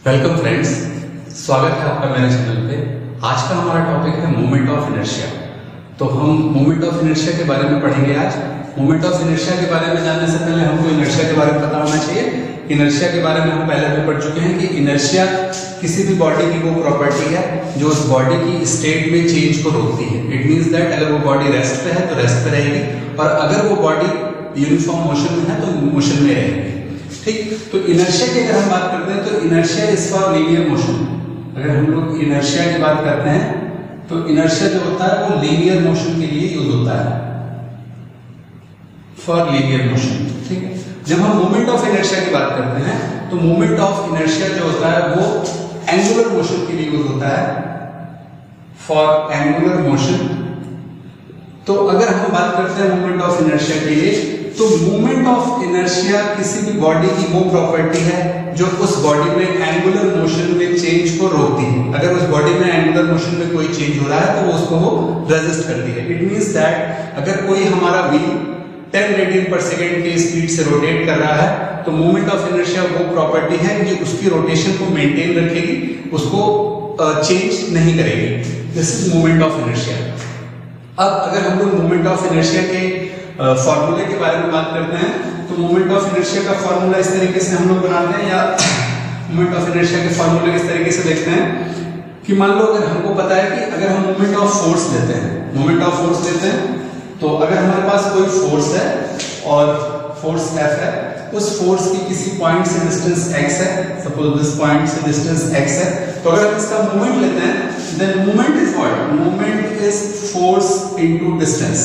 Welcome friends, स्वागत है आपका मेरे चैनल पे। आज का हमारा टॉपिक है मोमेंट ऑफ इनर्शिया। तो हम मोमेंट ऑफ इनर्शिया के बारे में पढ़ेंगे आज। मोमेंट ऑफ इनर्शिया के बारे में जानने से पहले हमको इनर्शिया के बारे में पता होना चाहिए। इनर्शिया के बारे में हम पहले भी पढ़ चुके हैं कि इनर्शिया किसी भी बॉडी की वो प्रॉपर्टी है जो उस बॉडी की स्टेट में चेंज को रोकती है। इट मींस दैट अगर वो बॉडी रेस्ट पे है तो रेस्ट पे रहेगी, और अगर वो बॉडी यूनिफॉर्म मोशन में है तो मोशन में रहेगी। ठीक, तो इनर्शिया की अगर हम बात करते हैं तो inertia is for linear motion. अगर हम लोग इनर्शिया की बात करते हैं तो इनर्शिया जो होता है वो लीनियर मोशन के लिए यूज होता है, फॉर लीनियर मोशन। ठीक है, जब हम मोमेंट ऑफ इनर्शिया की बात करते हैं तो मोमेंट ऑफ इनर्शिया जो होता है वो एंगुलर मोशन के लिए यूज होता है, फॉर एंगुलर मोशन। तो अगर हम बात करते हैं मोमेंट ऑफ इनर्शिया के लिए, तो मोमेंट ऑफ इनर्शिया किसी भी बॉडी की वो प्रॉपर्टी है जो उस बॉडी में एंगुलर मोशन में चेंज को रोकती है। अगर उस बॉडी में एंगुलर मोशन में कोई चेंज हो रहा है तो वो उसको वो रेजिस्ट करती है। इट मींस दैट अगर कोई हमारा व्हील 10 रेडियन पर सेकेंड की स्पीड से रोटेट कर रहा है तो मोमेंट ऑफ इनर्शिया वो प्रॉपर्टी है कि उसकी रोटेशन को मेंटेन रखेगी, उसको चेंज नहीं करेगी। This is moment of inertia. अब अगर हम लोग मोमेंट ऑफ इनर्शिया के फॉर्मूले के बारे में बात करते हैं तो मोमेंट ऑफ इनर्शिया का फॉर्मूला इस तरीके से हम लोग बनाते हैं, या मोमेंट ऑफ इनर्शिया के फॉर्मूले इस तरीके से देखते हैं कि मान लो अगर हमको पता है कि अगर हम मोमेंट ऑफ फोर्स लेते हैं, मोमेंट ऑफ फोर्स लेते हैं, तो अगर हमारे पास कोई फोर्स है और फोर्स F है, उस फोर्स की किसी पॉइंट से डिस्टेंस x है, सपोज दिस पॉइंट से डिस्टेंस x है, तो अगर हम इसका मोमेंट लेते हैं then moment is what? Moment is force into distance,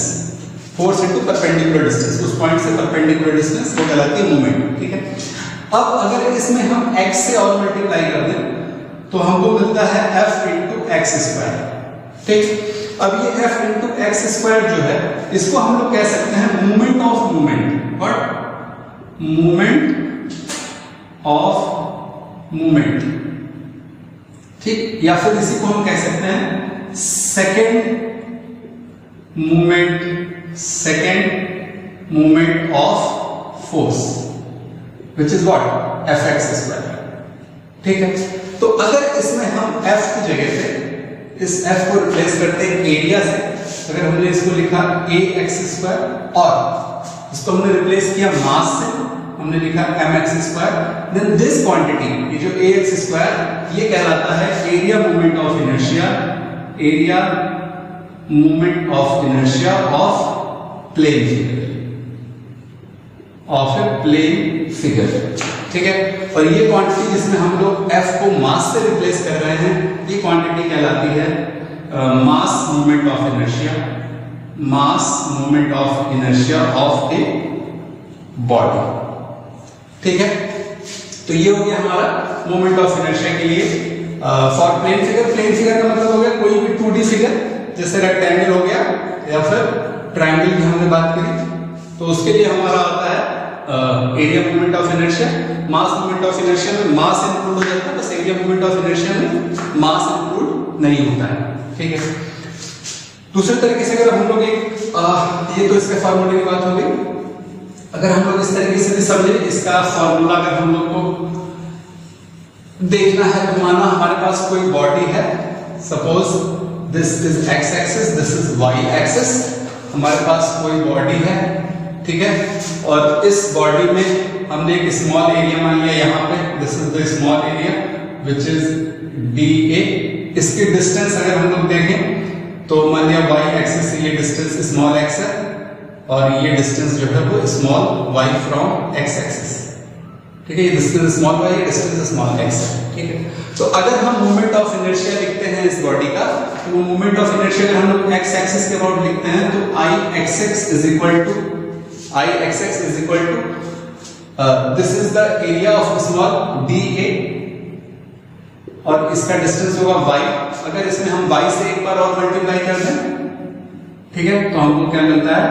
force into perpendicular distance. उस पॉइंट से परपेंडिकुलर डिस्टेंस वो कहलाती है मोमेंट। ठीक है, अब अगर इसमें हम x से और मल्टीप्लाई कर दें तो हमको मिलता है F इनटू x स्क्वायर। ठीक, अब ये F इनटू x स्क्वायर जो है इसको हम लोग कह सकते हैं moment of movement. What? Moment of movement. ठीक, या फिर इसी को हम कह सकते हैं second movement of force, which is what? Fx square. ठीक है, तो अगर इसमें हम F की जगह पे इस F को रिप्लेस करते हैं एरिया से, अगर हमने इसको लिखा ax स्क्वायर और इसको हमने रिप्लेस किया मास से, हमने लिखा mx square, then this quantity, ये जो ax स्क्वायर ये कहलाता है area movement of inertia, area movement of inertia of plane figure, of a plane figure. ठीक है, और ये क्वांटिटी जिसमें हम लोग F को मास से रिप्लेस कर रहे हैं ये क्वांटिटी कहलाती है mass movement of inertia, mass movement of inertia of a body. ठीक है, तो ये हो गया हमारा मोमेंट ऑफ इनर्शिया के लिए for plane figure. Plane figure का मतलब हो गया कोई भी 2D फिगर, जैसे रेक्टेंगल हो गया या फिर ट्रायंगल की हमने बात करी, तो उसके लिए हमारा आता है area movement of inertia. Mass movement of inertia में मास इंक्लूड हो जाता है, बस एरिया मूवमेंट ऑफ इनर्शिया में मास इंक्लूड नहीं होता है। ठीक है, दूसरे तरीके से अगर हम लोग ये तो इसके फार्मूले की बात हो गई। अगर हम लोग इस तरीके से भी समझे इसका फार्मूला, अगर हम लोग को देखना है तो माना हमारे पास कोई बॉडी है, suppose this is x axis, this is y axis, हमारे पास कोई बॉडी है। ठीक है, और इस बॉडी में हमने एक स्मॉल एरिया मान लिया यहाँ पे, this is the small area which is dA। इसकी डिस्टेंस अगर हम लोग देखें तो मान लिया y एक्सिस से ये डिस्टेंस स्मॉल x है और ये डिस्टेंस जो है वो small y from x axis. ठीक है, ये डिस्टेंस स्मॉल y, ये डिस्टेंस स्मॉल x है। ठीक है, तो अगर हम मोमेंट ऑफ इनर्शिया लिखते हैं इस बॉडी का, तो मोमेंट ऑफ इनर्शिया अगर हम लोग x एक्सिस के अबाउट लिखते हैं तो Ixx is equal to this is the area of small dA और इसका डिस्टेंस होगा y। अगर इसमें हम y से एक बार और मल्टीप्लाई कर दें, ठीक है, तो हमको क्या मिलता है?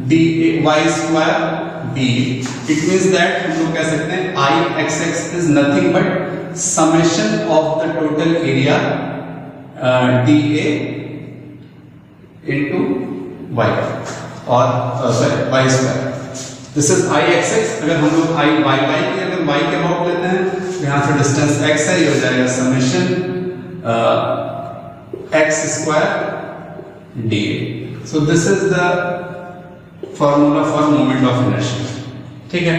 dA y square dA। It means that हम लोग कह सकते हैं Ixx is nothing but summation of the total area dA into y और y square. This is Ixx। अगर हम लोग y की अगर y के अबाउट लेते हैं यहां से डिस्टेंस x है, ये हो जाएगा summation x square dA। So this is the formula for moment of inertia. ठीक है,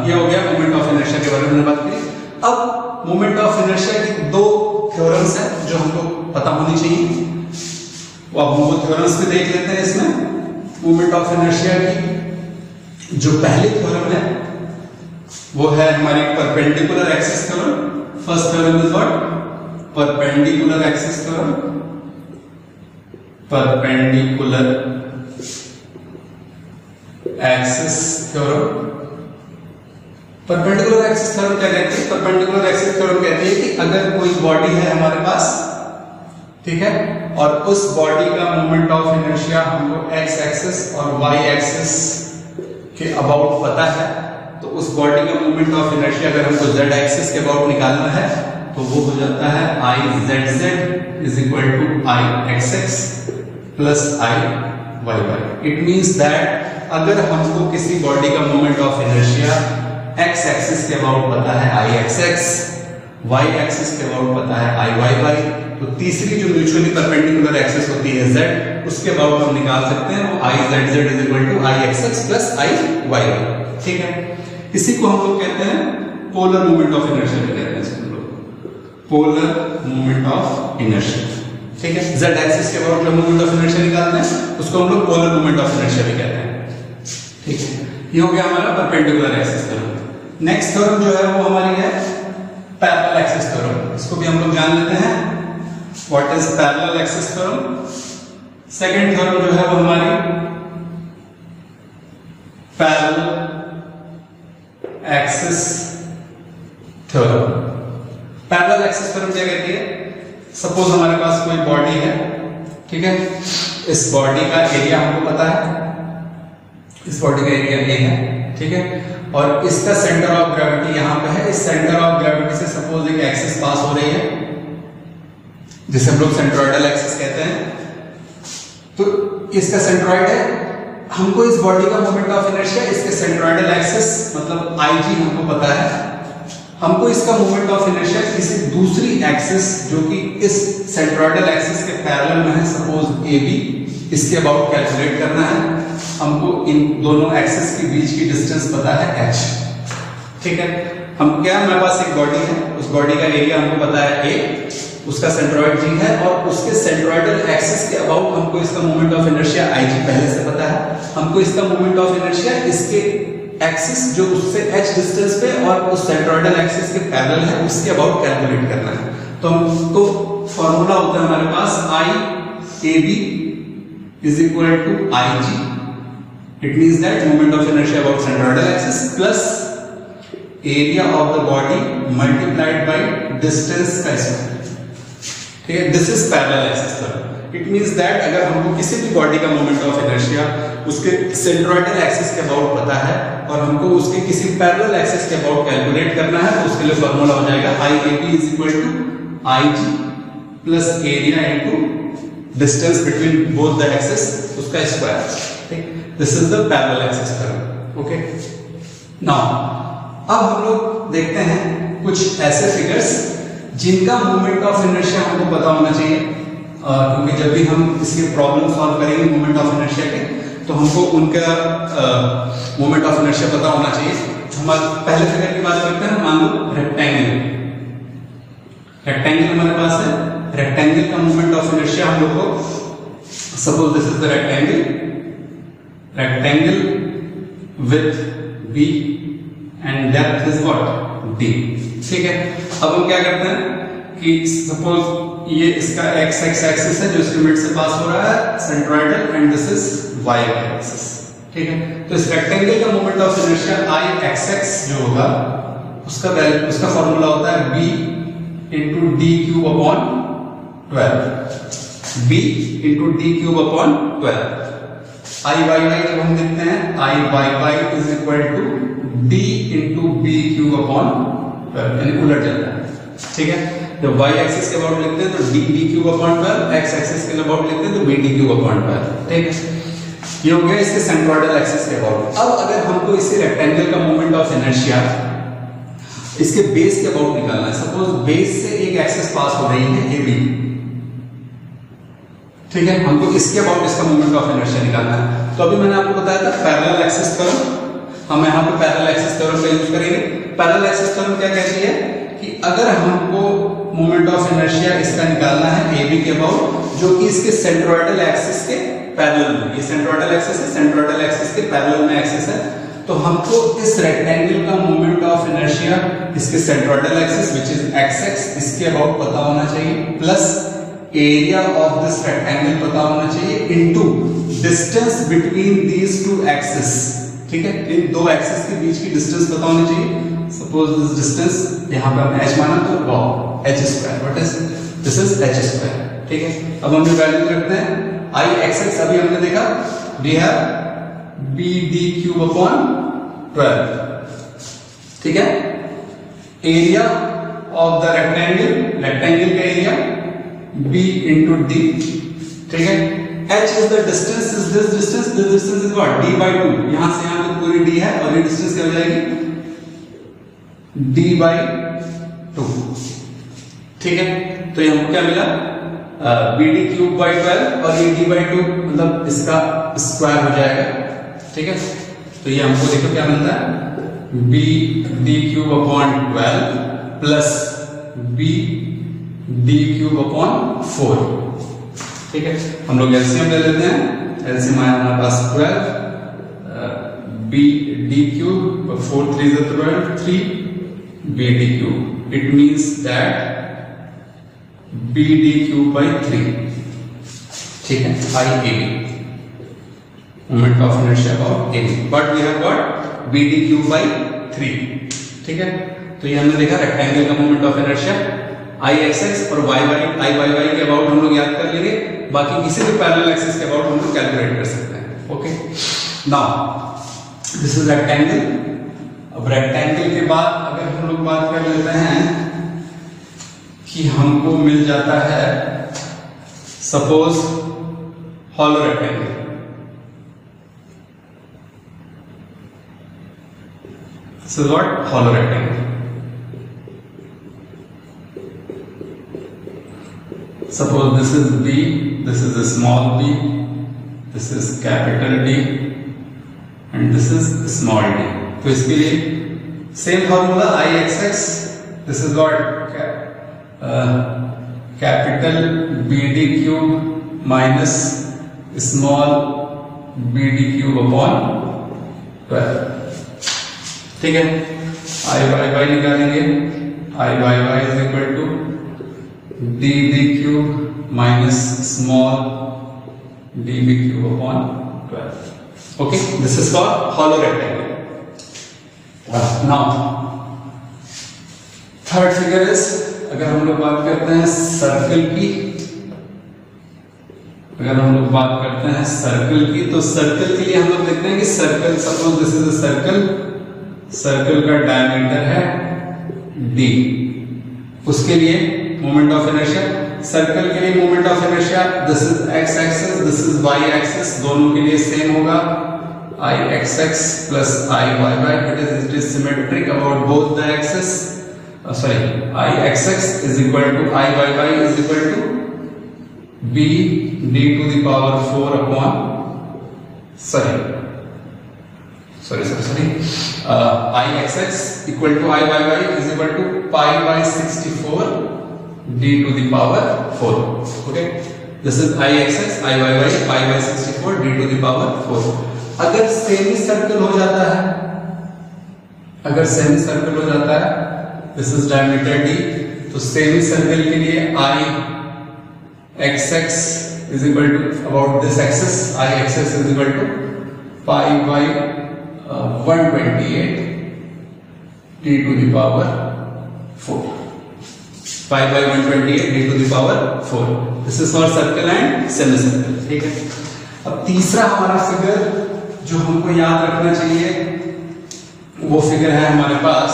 ये हो गया मोमेंट ऑफ इनर्शिया के बारे में बात करी। अब मोमेंट ऑफ इनर्शिया की दो थ्योरम्स है जो हमको पता होनी चाहिए, वो अब वो थ्योरम्स भी देख लेते हैं। इसमें मोमेंट ऑफ इनर्शिया की जो पहली थ्योरम है वो है हमारी perpendicular axis theorem. First theorem is what? Perpendicular axis theorem. Perpendicular axis theorem. Perpendicular axis theorem क्या कहती है? परपेंडिकुलर एक्सिस थ्योरम कहती है कि अगर कोई बॉडी है हमारे पास, ठीक है, और उस बॉडी का मोमेंट ऑफ इनर्शिया हमको x एक्सिस और y एक्सिस के अबाउट पता है, तो उस बॉडी का मोमेंट ऑफ इनर्शिया अगर हमको z एक्सिस के अबाउट निकालना है तो वो हो जाता है IZZ is equal to IXX plus IYY। It means that अगर हमको किसी बॉडी का moment of inertia x axis के अबाउट पता है IXX, y एक्सिस के अबाउट पता है IYY, तो तीसरी जो म्यूचुअली परपेंडिकुलर एक्सिस होती है z, उसके अबाउट हम निकाल सकते हैं वो IZZ is equal to IXX plus IYY। ठीक है, इसी को हम लोग कहते हैं पोलर मोमेंट ऑफ इनर्शिया भी कहते हैं इसको हम लोग, पोलर मोमेंट ऑफ इनर्शिया। ठीक है, z एक्सिस के अबाउट जो मोमेंट ऑफ इनर्शिया निकालते हैं उसको हम लोग पोलर मोमेंट ऑफ इनर्शिया भी कहते हैं। ठीक है, ये हो गया हमारा perpendicular axis theorem. Next theorem जो है वो हमारी है पैरेलल एक्सिस थ्योरम। इसको भी हम लोग जान लेते हैं, what is parallel axis theorem. Second theorem जो है वो हमारी parallel axis theorem. Parallel axis theorem क्या कहती है? सपोज हमारे पास कोई बॉडी है, ठीक है, इस बॉडी का एरिया हमको पता है, इस बॉडी का एरिया ए है, ठीक है, और इसका सेंटर ऑफ ग्रेविटी यहां पे है। इस सेंटर ऑफ ग्रेविटी से सपोज एक एक्सिस पास हो रही है जिसे हम लोग सेंट्रोइडल एक्सिस कहते हैं। तो इसका सेंट्रोइड है, हमको इस बॉडी का मोमेंट ऑफ इनर्शिया इसके सेंट्रोइडल एक्सिस मतलब IG हमको पता है, हमको इसका मोमेंट ऑफ इनर्शिया किसी दूसरी एक्सिस जो कि इस सेंट्रोइडल एक्सिस के पैरेलल में है, सपोज AB, इसके अबाउट कैलकुलेट करना है। हमको इन दोनों एक्सिस के बीच की डिस्टेंस पता है h। ठीक है, हम क्या, हमारे पास एक बॉडी है, उस बॉडी का एरिया हमको पता है A, उसका सेंट्रोइड G है, और उसके सेंट्रोइडल एक्सिस के अबाउट हमको इसका मोमेंट ऑफ इनर्शिया IG पहले से पता है। हमको इसका मोमेंट ऑफ इनर्शिया इसके एक्सिस जो उससे h डिस्टेंस पे और उस सेंट्रोइडल एक्सिस के पैरेलल है उसके अबाउट कैलकुलेट करना है। तो हमको फॉर्मूला होता है हमारे पास IAB is equal to IG। It means that moment of inertia about centroidal axis plus area of the body multiplied by distance का स्क्वायर। ठीक है, this is parallel axis theorem। It means that अगर हमको किसी भी body का moment of inertia उसके centroidal axis के अबाउट पता है और हमको उसके किसी पैरेलल एक्सिस के अबाउट कैलकुलेट करना है, तो उसके लिए फॉर्मूला हो जाएगा IAB is equal to IG plus area into distance between both the axis उसका स्क्वायर। ठीक, this is the parallel axis theorem. Okay, now अब हम लोग देखते हैं कुछ ऐसे फिगर्स जिनका मोमेंट ऑफ इनर्शिया हमको पता होना चाहिए, क्योंकि जब भी हम इसके प्रॉब्लम सॉल्व करेंगे मोमेंट ऑफ इनर्शिया के, तो हमको उनका मोमेंट ऑफ इनर्शिया पता होना चाहिए। हम पहले फिगर की बात करते हैं, मान लो रेक्टेंगल। रेक्टेंगल हमारे पास है, रेक्टेंगल का मोमेंट ऑफ इनर्शिया हम लोग को, suppose this is the rectangle, rectangle with B and depth is what D। ठीक है, अब हम क्या करते हैं कि सपोज ये इसका x एक्सिस है जो इसके मिड से पास हो रहा है, centroidal, and this is y axis. ठीक है, तो इस रेक्टेंगल का मोमेंट ऑफ इनर्शिया IXX जो होगा उसका वैल्यू, उसका फॉर्मूला होता है B into d cube upon 12। B into d cube upon 12। IYY जब हम देखते हैं IYY is equal to D into B cube upon 12, यानी उलट जाता है। ठीक है, जब y एक्सिस के अबाउट लिखते हैं तो d b cube upon 12, x axis के अबाउट लिखते हैं तो b d cube upon 12। ठीक है, ये हो गया इसके सेंट्रोइडल एक्सिस के अबाउट। अब अगर हमको इसी रेक्टेंगल का मोमेंट ऑफ इनर्शिया इसके बेस के अबाउट निकालना है। सपोज बेस से एक एक्सिस पास हो रही है ए बी, ठीक है, हमको इसके अबाउट इसका मोमेंट ऑफ इनर्शिया निकालना है। तो अभी मैंने आपको बताया था पैरेलल एक्सिस थ्योरम, हम यहाँ पे पैरेलल एक्सिस थ्योरम का यूज करेंगे। पैरेलल एक्सिस थ्योरम क्या कहती है कि अगर हमको मोमेंट ऑफ इनर्शिया इसका निकालना है ए बी के अबाउट, जो कि इसके सेंट्रोइडल एक्सिस के पैरेलल में, ये सेंट्रोइडल एक्सिस है, सेंट्रोइडल एक्सिस के पैरेलल में एक्सिस है, तो हमको इस रेक्टेंगल का मोमेंट ऑफ इनर्शिया इसके centroidal axis which is x x इसके अबाउट पता होना चाहिए, plus area of this rectangle पता होना चाहिए into distance between these two axis, ठीक है, इन दो एक्सिस के बीच की डिस्टेंस पता होनी चाहिए। सपोज दिस डिस्टेंस यहाँ पे हमने h माना तो wow h square, what is this is h square, ठीक है। अब हम वैल्यू रखते हैं I x x, अभी हमने देखा we have b d cube upon 12, ठीक है। Area of the rectangle, rectangle का एरिया b into d, ठीक है। h is the distance, is this distance, this distance is what, d by 2, यहां से यहां तक पूरी d है और ये डिस्टेंस क्या हो जाएगी d by 2, ठीक है। तो ये हमको क्या मिला बी डी क्यूब बाई 12 और ये डी बाई 2 मतलब इसका स्क्वायर हो जाएगा, ठीक है। तो ये हमको देखो क्या मिलता है b D cube upon 12 plus b D cube upon 4, ठीक है। हम लोग एलसीएम ले लेते हैं, एलसीएम आया हमारे पास 12 B D cube 4 3 is 12 3 B D cube, it means that B D cube by 3, ठीक है। I A B moment of inertia about A B, but we have got B D cube by 3, ठीक है। तो ये हमने देखा rectangle का moment of inertia I X X और Y Y I Y Y के अबाउट हम लोग याद कर लेंगे, बाकी किसी भी पैरेलल एक्सिस के अबाउट हम लोग कैलकुलेट कर सकते हैं, okay. Now this is rectangle. अब रेक्टेंगल के बाद अगर हम लोग बात कर लेते हैं कि हमको मिल जाता है suppose hollow rectangle, this is what hollow rectangle. Suppose this is B, this is small b, this is capital D and this is small d। तो इसके लिए same formula I X X, this is what capital B D cube minus small B D cube upon 12, ठीक है। I Y Y निकालेंगे, I Y Y is equal to D B cube minus small D B cube upon 12, okay. This is for hollow rectangle. Now third figure is, अगर हम लोग बात करते हैं circle की, अगर हम लोग बात करते हैं सर्कल की, तो सर्कल के लिए हम लोग देखते हैं कि circle, suppose this is a circle, circle का डायमीटर है d, उसके लिए मोमेंट ऑफ इनर्शिया, सर्कल के लिए moment of inertia this is x axis, this is y axis, दोनों के लिए सेम होगा I x x plus I y y, it is symmetric about both the axes. Sorry, I x x is equal to I y y is equal to b d to the power 4 upon I x x equal to I y y is equal to pi by 64 d to the power 4. Okay, this is I x x, I y y, pi by 64 d to the power 4. अगर semi circle हो जाता है, अगर semi circle हो जाता है, this is diameter d, तो semi circle के लिए I x x is equal to about this axis, I x x is equal to pi by 128 d to the power 4, pi by 128 d to the power 4. This is for circle and semicircle. ठीक है। अब तीसरा हमारा figure जो हमको याद रखना चाहिए वो फिगर है हमारे पास,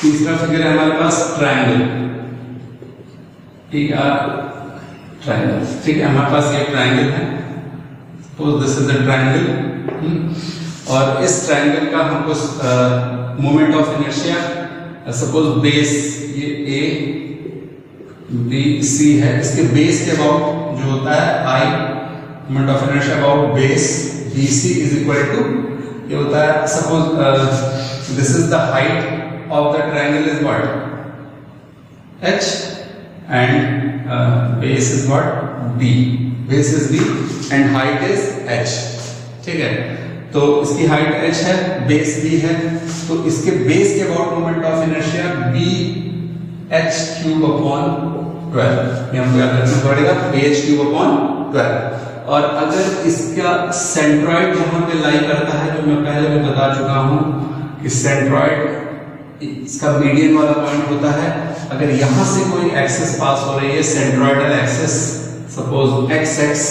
तीसरा फिगर है हमारे पास ट्रायंगल, ट्रायंगल, ठीक है। हमारे पास ये ट्रायंगल है, suppose this is a triangle, और इस ट्रायंगल का हमको moment of inertia, suppose base ये ए बी सी है, इसके बेस के अबाउट जो होता है I, moment of inertia about base B C is equal to, ये होता है suppose this is the height of the triangle is what H and base is what B, base is B and height is H, ठीक है। तो इसकी height h है, base b है, तो इसके बेस के about moment of inertia b h cube upon 12, ये हमको याद रखना पड़ेगा, h क्यूब अपॉन 12। और अगर इसका सेंट्रॉइड यहाँ पे लाई करता है, जो मैं पहले भी बता चुका हूँ कि सेंट्रॉइड इसका मीडियन वाला पॉइंट होता है, अगर यहाँ से कोई एक्सिस पास हो रही है, centroidal axis suppose x x,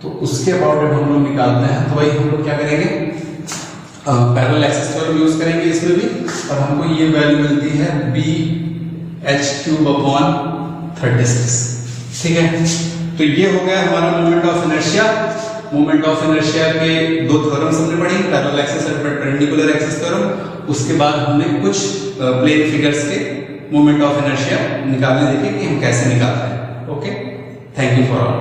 तो उसके अबाउट जब हम लोग निकालते हैं तो वही हम लोग क्या करेंगे, पैरेलल एक्सिस थ्योरम यूज करेंगे इसमें भी, और हमको ये वैल्यू मिलती है बी एच क्यूब अपॉन 36, ठीक है। तो ये हो गया हमारा moment of inertia. Moment of inertia के दो थ्योरम्स हमने पढ़ी, पैरेलल एक्सिस और परपेंडिकुलर एक्सिस थ्योरम। उसके बाद हमने कुछ प्लेन फिगर्स के मोमेंट ऑफ इनर्शिया निकालने देखे कि हम कैसे निकालते हैं। Okay, thank you for all.